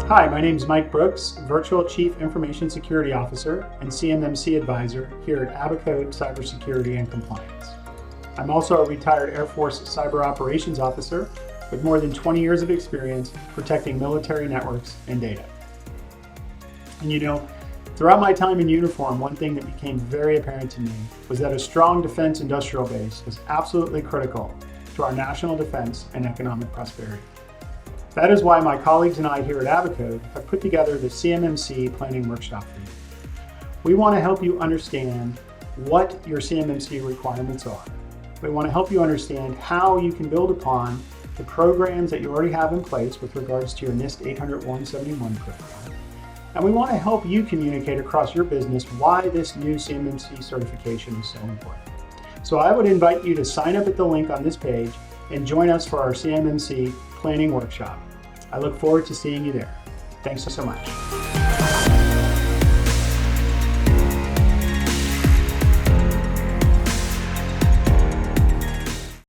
Hi, my name is Mike Brooks, Virtual Chief Information Security Officer and CMMC Advisor here at Abacode Cybersecurity and Compliance. I'm also a retired Air Force Cyber Operations Officer with more than 20 years of experience protecting military networks and data. And you know, throughout my time in uniform, one thing that became very apparent to me was that a strong defense industrial base was absolutely critical to our national defense and economic prosperity. That is why my colleagues and I here at Abacode have put together the CMMC Planning Workshop for you. We want to help you understand what your CMMC requirements are. We want to help you understand how you can build upon the programs that you already have in place with regards to your NIST 800-171 program. And we want to help you communicate across your business why this new CMMC certification is so important. So I would invite you to sign up at the link on this page and join us for our CMMC Planning Workshop. I look forward to seeing you there. Thanks so much.